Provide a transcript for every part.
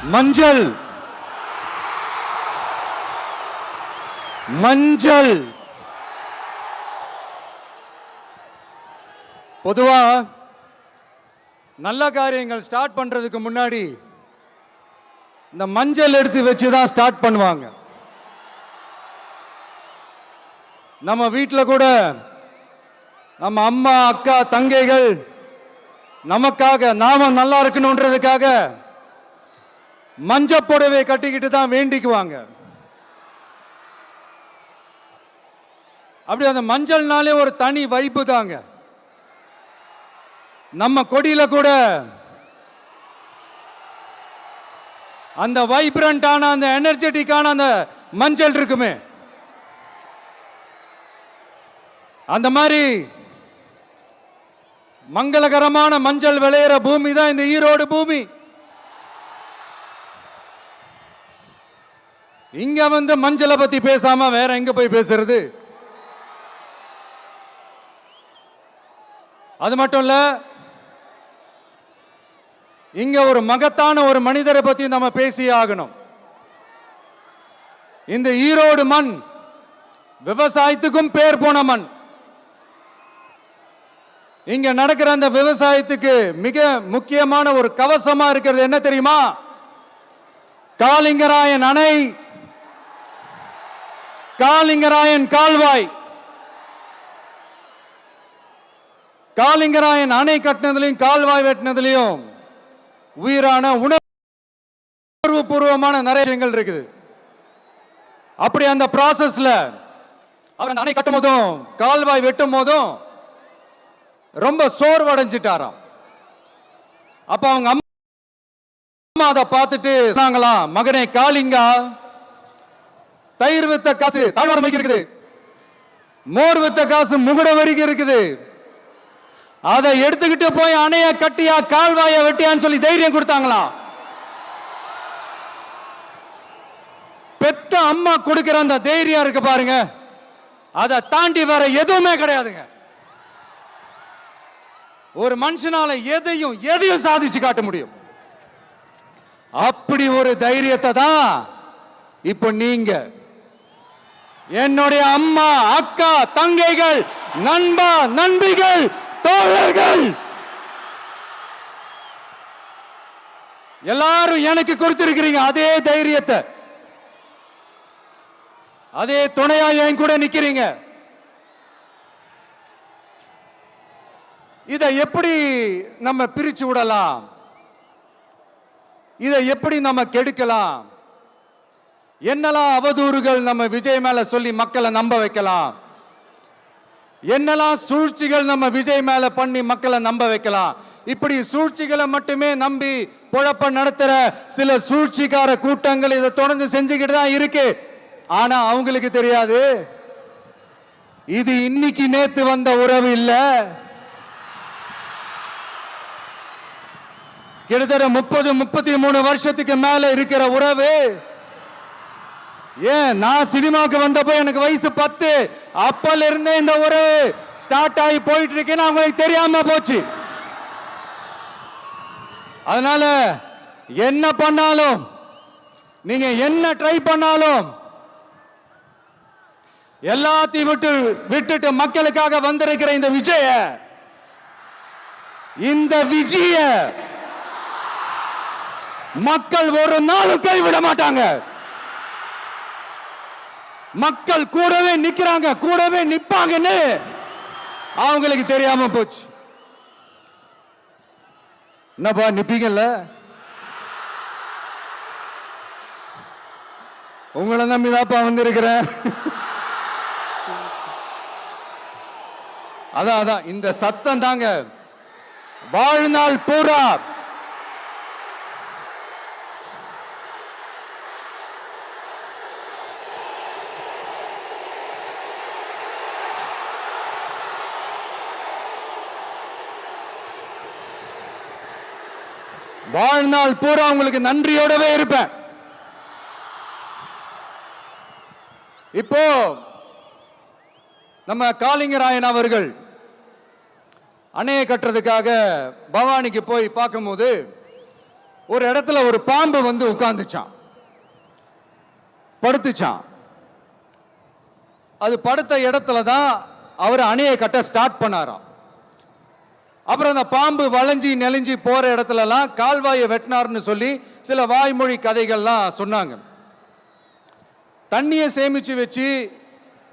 மஞ்சள் மஞ்சள் பொதுவா நல்ல காரியங்கள் ஸ்டார்ட் பண்றதுக்கு முன்னாடி இந்த மஞ்சள் எடுத்து வச்சு தான் ஸ்டார்ட் பண்ணுவாங்க. நம்ம வீட்டில் கூட நம்ம அம்மா அக்கா தங்கைகள் நமக்காக நாம நல்லா இருக்கணும்ன்றதுக்காக மஞ்சள் புடவை கட்டிக்கிட்டு தான் வேண்டிக்குவாங்க. அப்படி அந்த மஞ்சள்னாலே ஒரு தனி வைப்பு தாங்க. நம்ம கொடியில கூட அந்த வைப்ரண்டான அந்த எனர்ஜெட்டிக்கான அந்த மஞ்சள் இருக்குமே, அந்த மாதிரி மங்களகரமான மஞ்சள் விளையிற பூமி தான் இந்த ஈரோடு பூமி. இங்க வந்து மஞ்சளை பத்தி பேசாம வேற எங்க போய் பேசுறது? அது மட்டும் இல்ல, இங்க ஒரு மகத்தான ஒரு மனிதரை பத்தி நம்ம பேசி ஆகணும். இந்த ஈரோடு மண் விவசாயத்துக்கும் பேர் போன மண். இங்க நடக்கிற அந்த விவசாயத்துக்கு மிக முக்கியமான ஒரு கவசமா இருக்கிறது என்ன தெரியுமா? காலிங்கராயன் அணை, காலிங்கராயன் கால்வாய். காலிங்கராயன் அணை கட்டினதுலையும் கால்வாய் வெட்டினதுலையும் உயிரான உணர்வு பூர்வமான நிறைய விஷயங்கள் இருக்குது. அப்படி அந்த ப்ராசஸ்ல அவர் அணை கட்டும் போதும் கால்வாய் வெட்டும் போதும் ரொம்ப சோர்வடைஞ்சிட்டாராம். அப்ப அவங்க அம்மா அதை பார்த்துட்டு சொன்னாங்களாம், மகனே காளிங்கா, தயிர் வித்த காசு தாழ்வாரம் வரைக்கும் இருக்குது, மோர் வித்த காசு முகுட வரைக்கும் இருக்குது, அதை எடுத்துக்கிட்டு போய் அணைய கட்டியா கால்வாய வெட்டியான்னு சொல்லி தைரியம் கொடுத்தாங்களாம். பெத்த அம்மா கொடுக்கிற அந்த தைரியம் இருக்கு பாருங்க, அதை தாண்டி வேற எதுவுமே கிடையாதுங்க. ஒரு மனுஷனால எதையும் சாதிச்சு காட்ட முடியும். அப்படி ஒரு தைரியத்தை தான் இப்ப நீங்க என்னுடைய அம்மா அக்கா தங்கைகள் நண்பா நண்பிகள் தோழர்கள் எல்லாரும் எனக்கு கொடுத்திருக்கிறீங்க. அதே தைரியத்தை, அதே துணையா என் கூட நிக்கிறீங்க. இதை எப்படி நம்ம பிரிச்சு விடலாம்? இதை எப்படி நம்ம கெடுக்கலாம்? என்னெல்லாம் அவதூறுகள் நம்ம விஜய் மேல சொல்லி மக்களை நம்ப வைக்கலாம்? என்னெல்லாம் சூழ்ச்சிகள் நம்ம விஜய் மேல பண்ணி மக்களை நம்ப வைக்கலாம்? இப்படி சூழ்ச்சிகளை மட்டுமே நம்பி பொழப்ப நடத்துற சில சூழ்ச்சிக்கார கூட்டங்கள் இதை தொடர்ந்து செஞ்சுக்கிட்டு தான் இருக்கு. ஆனா அவங்களுக்கு தெரியாது, இது இன்னைக்கு நேத்து வந்த உறவு இல்ல. கிட்டத்தட்ட 30-33 வருஷத்துக்கு மேல இருக்கிற உறவு. ஏன் நான் சினிமாக்கு வந்தப்போ எனக்கு வயசு 10, அப்பல இருந்தே இந்த உறவு ஸ்டார்ட் ஆகி போயிட்டு இருக்கேன்னு அவங்களுக்கு தெரியாம போச்சு. அதனால என்ன பண்ணாலும், நீங்க என்ன ட்ரை பண்ணாலும், எல்லாத்தையும் விட்டுட்டு மக்களுக்காக வந்திருக்கிற இந்த விஜய மக்கள் ஒரு நாளும் கைவிட மாட்டாங்க. மக்கள் கூடவே நிக்கிறாங்க, கூடவே நிப்பாங்கன்னு அவங்களுக்கு தெரியாம போச்சு. என்னப்பா நிப்பீங்கல்ல? உங்களை நம்பிதாப்பா வந்திருக்கிறேன். அதான் இந்த சத்தம் தாங்க வாழ்நாள் பூரா உங்களுக்கு நன்றியோடவே இருப்பேன். இப்போ நம்ம காளிங்கராயன் அவர்கள் அணையை கட்டுறதுக்காக பவானிக்கு போய் பார்க்கும்போது ஒரு இடத்துல ஒரு பாம்பு வந்து உட்கார்ந்துச்சான், படுத்துச்சான். அது படுத்த இடத்துல தான் அவர் அணையை கட்ட ஸ்டார்ட் பண்ணாராம். அப்புறம் அந்த பாம்பு வளைஞ்சி நெளிஞ்சி போற இடத்துலலாம் கால்வாயை வெட்டினார்னு சொல்லி சில வாய்மொழி கதைகள்லாம் சொன்னாங்க. தண்ணியை சேமிச்சு வச்சு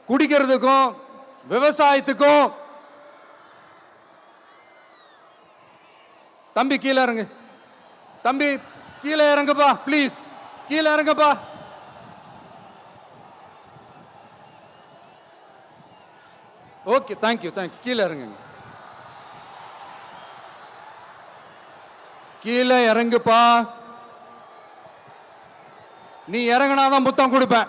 குடிக்கிறதுக்கும் விவசாயத்துக்கும். தம்பி கீழே இறங்கு, தம்பி கீழே இறங்குப்பா, ப்ளீஸ் கீழே இறங்குப்பா. Okay, thank you thank you. கீழே இறங்குங்க, கீழே இறங்குப்பா. நீ இறங்கினாதான் முத்தம் கொடுப்பேன்.